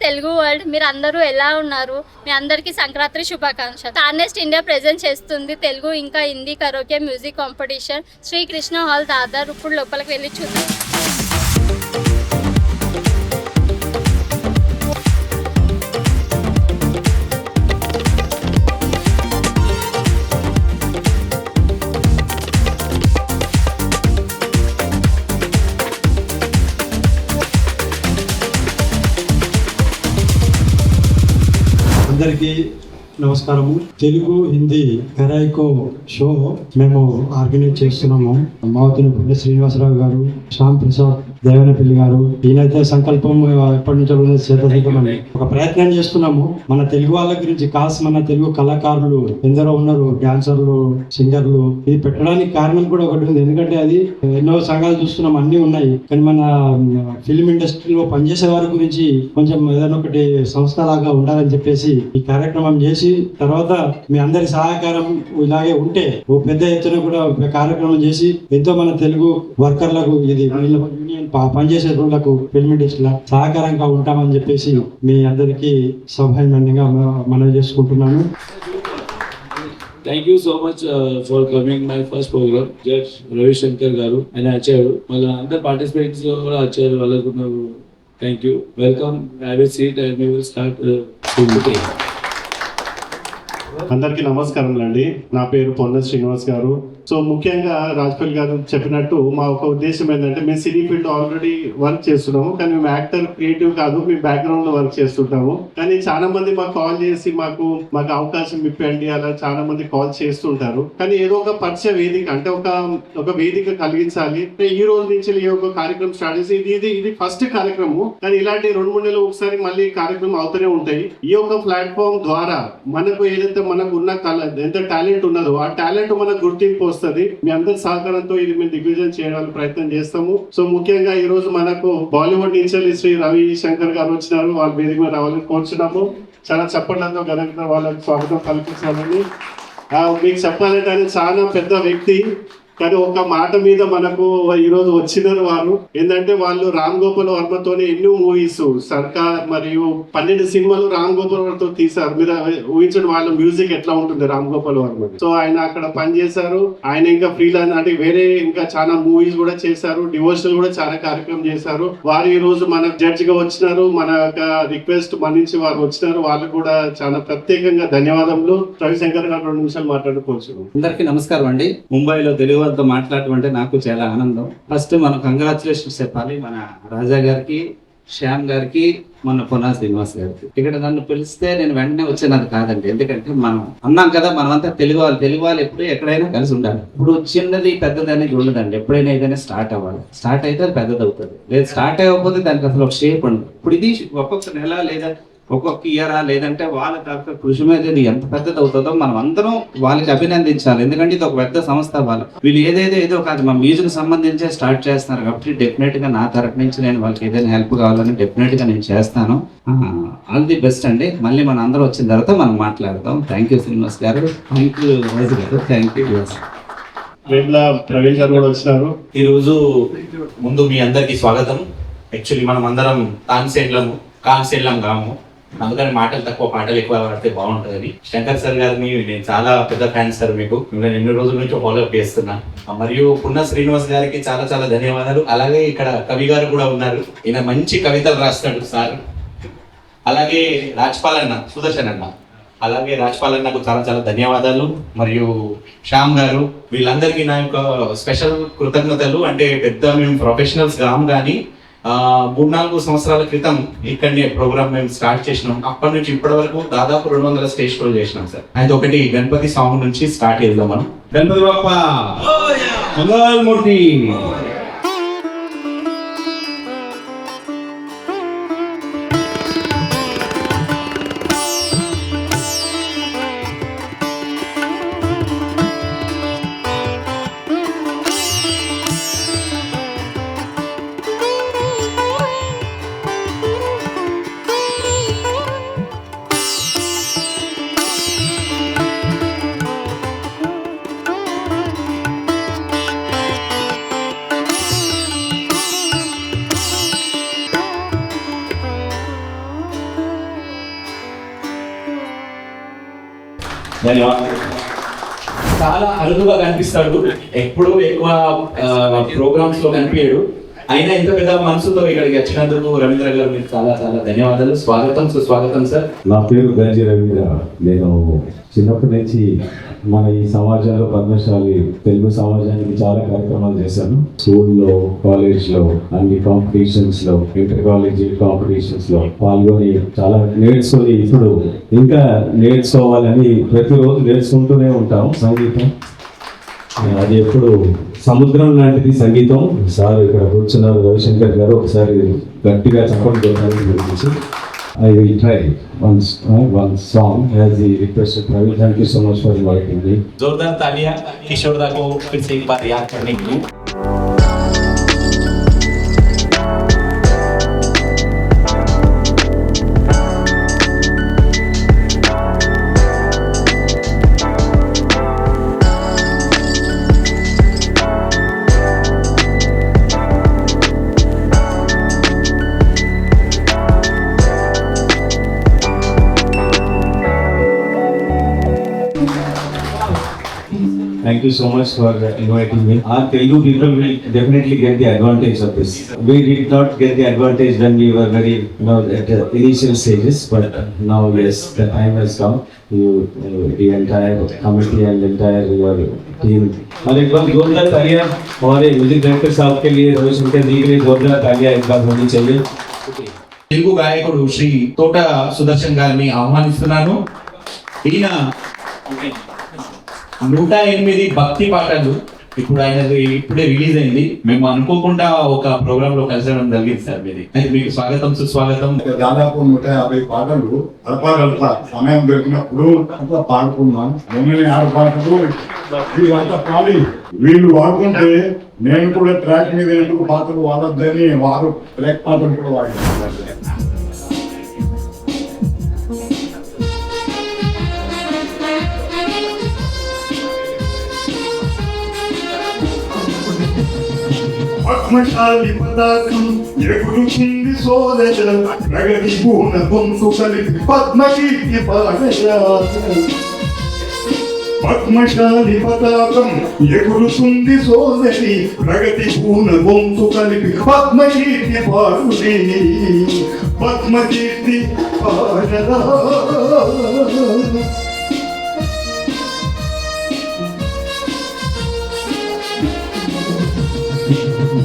Telugu world, మీరు అందరూ ఎలా ఉన్నారు? మీ అందరికీ సంక్రాంతి శుభాకాంక్షలు. స్టార్నెస్ట్ ఇండియా ప్రెజెంట్ చేస్తుంది తెలుగు ఇంకా Hindi karaoke music competition Srikrishna hall Dadar. ఇప్పుడు లోపలికి వెళ్ళి చూద్దాం. అందరికీ నమస్కారము. తెలుగు హిందీ కరాయికో షో మేము ఆర్గనైజ్ చేస్తున్నాము. మావతిని పుణ్య శ్రీనివాసరావు గారు, శ్యామ్ ప్రసాద్ దేవనపల్లి గారు, ఈయనైతే సంకల్పం ఎప్పటి నుంచో చేద్దామని ఒక ప్రయత్నం చేస్తున్నాము. మన తెలుగు వాళ్ళ గురించి మన తెలుగు కళాకారులు ఎందరో ఉన్నారు, డాన్సర్లు, సింగర్లు. ఇది పెట్టడానికి కారణం కూడా ఒకటి ఉంది. ఎందుకంటే అది ఎన్నో సంఘాలు చూస్తున్నాం, అన్ని ఉన్నాయి. కానీ మన ఫిల్మ్ ఇండస్ట్రీలో పనిచేసే వారి గురించి కొంచెం ఏదైనా ఒకటి సంస్థ లాగా ఉండాలని చెప్పేసి ఈ కార్యక్రమం చేసి, తర్వాత మీ అందరి సహకారం ఇలాగే ఉంటే ఓ పెద్ద ఎత్తున కూడా కార్యక్రమం చేసి ఎంతో మన తెలుగు వర్కర్లకు, ఇది యూనియన్ పనిచేసే రోజులకు ఫిల్మ్ ఇండస్ట్రీలో సహకారంగా ఉంటామని చెప్పేసి మీ అందరికీ సౌభాగ్యంగా మనవి చేసుకుంటున్నాను. Thank you so much for coming my first program. Judge Ravi Shankar garu and Acharyu. Mala andar participants kuda Acharyu valaku thank you. Welcome. Have a seat and we will start soon. అందరికీ నమస్కారం అండి. నా పేరు పొన్న శ్రీనివాస్ గారు. So ముఖ్యంగా రాజ్పల్ గారు చెప్పినట్టు మా ఒక ఉద్దేశం ఏంటంటే, మేము సినీ ఫీల్డ్ ఆల్రెడీ వర్క్ చేస్తున్నాము, కానీ మేము యాక్టర్ క్రియేటివ్ కాదు, మేము బ్యాక్గ్రౌండ్ లో వర్క్ చేస్తుంటాము. కానీ చాలా మంది మాకు కాల్ చేసి మాకు అవకాశం ఇప్పండి అలా చాలా మంది కాల్ చేస్తుంటారు. కానీ ఏదో ఒక పరిచయ వేదిక అంటే ఒక వేదిక కలిగించాలి. ఈ రోజు నుంచి ఈ ఒక కార్యక్రమం స్టార్ట్ చేసి ఇది ఫస్ట్ కార్యక్రమం, కానీ ఇలాంటి 2-3 నెలలు ఒకసారి మళ్ళీ కార్యక్రమం అవుతూనే ఉంటాయి. ఈ యొక్క ప్లాట్ఫామ్ ద్వారా మనకు ఏదైతే మనకు ఉన్న ఎంత టాలెంట్ ఉన్నదో ఆ టాలెంట్ మనకు గుర్తింపు వస్తుంది. మీ అందరి సహకారంతో ఇది మేము దిగ్విజయం చేయడానికి ప్రయత్నం చేస్తాము. సో ముఖ్యంగా ఈ రోజు మనకు బాలీవుడ్ నుంచి శ్రీ రవి శంకర్ గారు వచ్చినారు. వాళ్ళ వేదిక మీద రావాలని కోరుచున్నాము. చాలా చెప్పడంతో ఘనంగా వాళ్ళకి స్వాగతం కల్పించాలని. మీకు చెప్పాలంటే ఆయన చాలా పెద్ద వ్యక్తి, కానీ ఒక మాట మీద మనకు ఈరోజు వచ్చినారు వారు. ఏంటంటే వాళ్ళు రామ్ గోపాల్ వర్మతోనే ఎన్నో మూవీస్, సర్కార్ మరియు 12 సినిమాలు రామ్ గోపాల్ వర్మతో తీశారు. మీరు ఊహించండి వాళ్ళ మ్యూజిక్ ఎట్లా ఉంటుంది రామ్ గోపాల్ వర్మ. సో ఆయన అక్కడ పనిచేశారు. ఆయన ఇంకా ఫ్రీలాన్స్ అంటే వేరే ఇంకా చాలా మూవీస్ కూడా చేశారు, డివోషనల్ కూడా చాలా కార్యక్రమం చేశారు. వారు ఈ రోజు మన జడ్జి గా వచ్చినారు. మన యొక్క రిక్వెస్ట్ మన్నించి వారు వచ్చినారు. వాళ్ళకు కూడా చాలా ప్రత్యేకంగా ధన్యవాదములు. రవిశంకర్ గారు 2 నిమిషాలు మాట్లాడుకోవచ్చు. అందరికీ నమస్కారం అండి. ముంబైలో తెలుగు వాళ్ళతో మాట్లాడటం అంటే నాకు చాలా ఆనందం. ఫస్ట్ మనం కంగ్రాచులేషన్స్ చెప్పాలి మన రాజా గారికి, శ్యామ్ గారికి, మన పొన్నా శ్రీనివాస్ గారికి. ఇక్కడ నన్ను పిలిస్తే నేను వెంటనే వచ్చేది కాదండి. ఎందుకంటే మనం అన్నాం కదా, మనమంతా తెలుగు వాళ్ళు ఎప్పుడు ఎక్కడైనా కలిసి ఉండాలి. ఇప్పుడు చిన్నది పెద్దది అనేది ఉండదండి. ఎప్పుడైనా ఏదైనా స్టార్ట్ అవ్వాలి. స్టార్ట్ అయితే అది పెద్దది అవుతుంది, లేదు స్టార్ట్ అవ్వకపోతే దానికి అసలు ఒక షేప్ ఉండదు. ఇప్పుడు ఇది ఒక్కొక్క నెల లేదా ఒక్కొక్క ఇయరా లేదంటే వాళ్ళ తరఫు కృషి మీద ఇది ఎంత పెద్దది అవుతుందో మనం అందరం వాళ్ళకి అభినందించాలి. ఎందుకంటే ఇది ఒక పెద్ద సంస్థ. వీళ్ళు ఏదో కాదు, మా మ్యూజిక్ సంబంధించే స్టార్ట్ చేస్తున్నారు కాబట్టి డెఫినెట్ గా నా తరఫు నుంచి నేను వాళ్ళకి ఏదైనా హెల్ప్ కావాలని డెఫినెట్ గా నేను చేస్తాను. ఆల్ ది బెస్ట్ అండి. మళ్ళీ మన అందరూ వచ్చిన తర్వాత మనం మాట్లాడదాం. థ్యాంక్ యూ శ్రీనివాస్ గారు, థ్యాంక్ యూ రాజు గారు, థ్యాంక్ యూ. ప్రవీణ్ గారు కూడా వచ్చినారు. ఈ రోజు ముందు మీ అందరికి స్వాగతం. యాక్చువల్లీ మనం అందరం కాన్సెండ్లం కాము, అందుకని మాటలు తక్కువ పాటలు ఎక్కువ పడితే బాగుంటుందని. శంకర్ సార్ గారిని నేను చాలా పెద్ద ఫ్యాన్ సార్, మీకు నేను ఎన్ని రోజుల నుంచి ఫాలో అప్ చేస్తున్నా. మరియు పున్న శ్రీనివాస్ గారికి చాలా చాలా ధన్యవాదాలు. అలాగే ఇక్కడ కవి గారు కూడా ఉన్నారు, ఈయన మంచి కవితలు రాస్తాడు సార్. అలాగే రాజ్పాల్ అన్న, సుదర్శన్ అన్న, అలాగే రాజ్పాల్ అన్నకు చాలా చాలా ధన్యవాదాలు. మరియు శ్యామ్ గారు, వీళ్ళందరికీ నా యొక్క స్పెషల్ కృతజ్ఞతలు. అంటే పెద్ద మేము ప్రొఫెషనల్స్ కాము, కానీ 3-4 సంవత్సరాల క్రితం ఇక్కడనే ప్రోగ్రామ్ మేము స్టార్ట్ చేసినాం. అప్పటి నుంచి ఇప్పటి వరకు దాదాపు 200 స్టేజ్ షోలు చేసినాం సార్. అయితే ఒకటి గణపతి సాంగ్ నుంచి స్టార్ట్ చేద్దాం మనం. గణపతి బప్పా మంగళమూర్తి. ధన్యవాదాలు. చాలా అరుదుగా కనిపిస్తాడు, ఎప్పుడూ ఎక్కువ ప్రోగ్రామ్స్ లో కనిపించాడు. అయినా ఇంత పెద్ద మనసుతో ఇక్కడికి వచ్చినందుకు రవీంద్ర గారు మీకు చాలా చాలా ధన్యవాదాలు. స్వాగతం, సుస్వాగతం సార్. నా పేరు గంజి రవీంద్ర. నేను చిన్నప్పటి నుంచి మన ఈ సమాజంలో పద్మశాలి తెలుగు సమాజానికి చాలా కార్యక్రమాలు చేశాను. స్కూల్లో, కాలేజ్లో, అన్ని కాంపిటీషన్స్లో, ఇంటర్ కాలేజీ కాంపిటీషన్స్లో పాల్గొని చాలా నేర్చుకొని ఇప్పుడు ఇంకా నేర్చుకోవాలని ప్రతిరోజు నేర్చుకుంటూనే ఉంటాం. సంగీతం అది ఎప్పుడు సముద్రం లాంటిది సంగీతం. సార్ ఇక్కడ కూర్చున్నారు రవిశంకర్ గారు, ఒకసారి గట్టిగా చెప్పండి గురించి. I will try one song as he requested. Ravi, thank you so much for inviting me. जोरदार तालियां किशोर दा को फिर से एक बार याद करने के लिए. Thank you so much for inviting me. Our Telugu people will definitely get the advantage of this. We did not get the advantage when we were very, at the initial stages, but now yes, the time has come. The entire committee and entire your team. और एक बार जोरदार तालियां हमारे music director साहब के लिए, रविशंकर जी के लिए जोरदार तालियां एक बार होनी चाहिए. తెలుగు గాయకుడు శ్రీ తోట సుదర్శన్ గారిని ఆహ్వానిస్తున్నాను. ఈయన 108 భక్తి పాటలు ఇప్పుడు ఆయనది ఇప్పుడే రిలీజ్ అయింది. మేము అనుకోకుండా ఒక ప్రోగ్రామ్ లో కలిసడం జరిగింది సార్. మీది అయితే మీకు స్వాగతం, సుస్వాగతం. దాదాపు 150 పాటలు అల్పా సమయం దొరికినప్పుడు అంతా పాడుకున్నాను. 6 పాటలు ఇవంతా పాడి వీళ్ళు వాడుకుంటే నేను కూడా ట్రాక్ మీద ఎందుకు పాటలు వాడొద్దని వారు ట్రాక్ పాటలు కూడా వాడారు. పద్మశాలి పతాకం ఎగురుతుంది సోదర ప్రగతి పూర్ణ పొందు కలిపి పద్మకీర్తి పాడయ. పద్మశాలి పతాకం ఎగురుతుంది సోదరి ప్రగతి పూర్ణ పొందు కలిపి పద్మకీర్తి పాడుని పద్మకీర్తి పాడరా.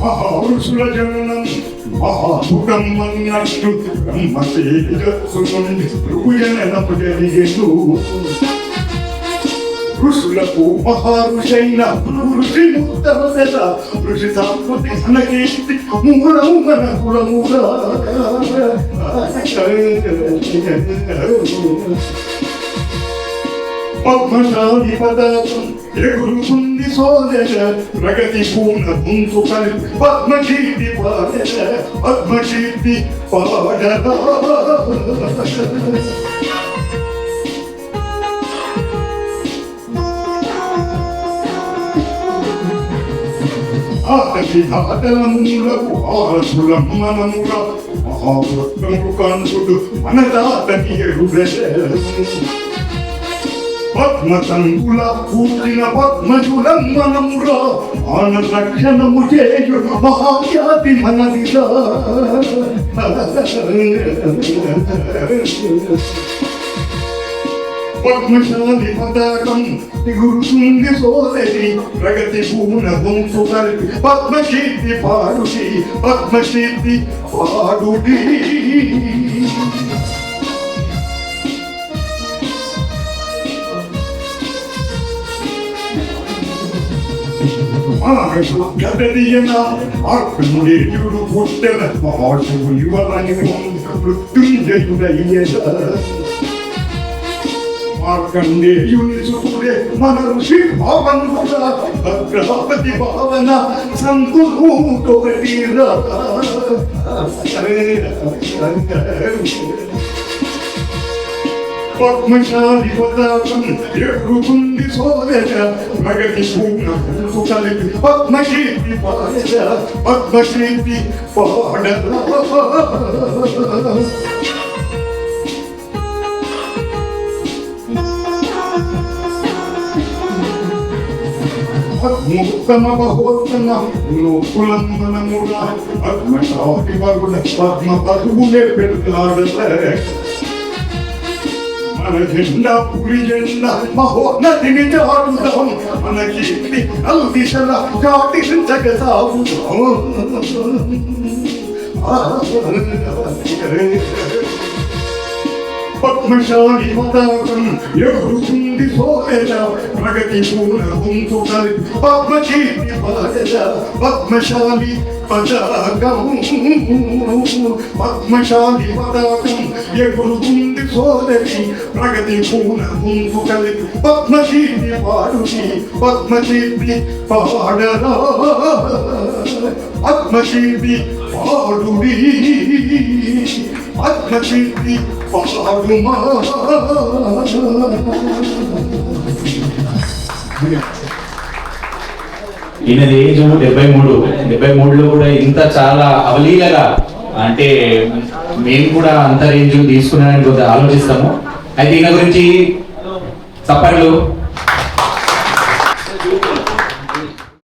మహాపురుషుల జననం మహాపురం అన్నట్టు బ్రహ్మతేజస్సు నుండి ఋషుయనము జరిగేను. ఋషులకు మహారుషైన ఋషి ముక్త ఋషి సంస్కృతి అనకీర్తి మూలము మన కులమురా. పద్మశాలి పదార్థం ఎగురుతుంది సోదర ప్రగతి పూర్ణ పుంసు కలిపి పద్మకీర్తి పాడర పద్మకీర్తి పాడరా. ఆతకి ఆటలములకు ఆసులం మనముల మహావృత్తము కాంతుడు మన తాతకి ఎరుగ. పద్మతంగుల పూర్తిన పద్మజులం మనమురా ఆన రక్షణము చేయు మహాఖ్యాతి మనదిరా. పద్మశాలి పతాకం దిగురుతుంది సోదరి ప్రగతి పూర్ణ వంశు కలిపి పద్మకీర్తి పాడుడి పద్మకీర్తి పాడుడి. గదదియన ఆత్మనిర్యుడు పుట్టెన మహాశివు యువరాని మృత్యుంజయుడయ్యద. మార్కండేయుని సుతుడే మన ఋషి భావనుడ భద్రాపతి భావన సంతులు తోటిరా. పద్మశాలి పదార్థం ఎగురుతుంది సోదర ప్రగతి పూర్ణ పుంసు కలిపి పద్మకీర్తి పాడర పద్మకీర్తి పాడరా. ఉత్తమ బహోత్తమ కులంబనముగా పద్మ పరుగులే పెడతాడలే మన జెండా పులి జెండా మహోన్నతిని చాటుదాం మన కీర్తి అల్దిశల చాటించగసాగుదాం పద్మశాలి పతాకం ఎగురుతుంది సోదర ప్రగతి పూర్ణకుంటున్నది పద్మకీర్తి పాదల పద్మశాలి పతాకం పద్మశాలి పతాకం ఎగురుతుంది సోదరి ప్రగతి పూర్ణకుంటున్నది పద్మకీర్తి పాడుని పద్మకీర్తి పాడరా పద్మకీర్తి పాడుని పద్మకీర్తి పాడుమా. ఈయనది ఏజ్ 73 కూడా ఇంత చాలా అవలీలగా అంటే మేము కూడా అంత రేంజ్ తీసుకున్నానని కొద్దిగా ఆలోచిస్తాము. అయితే ఈయన గురించి చప్పట్లు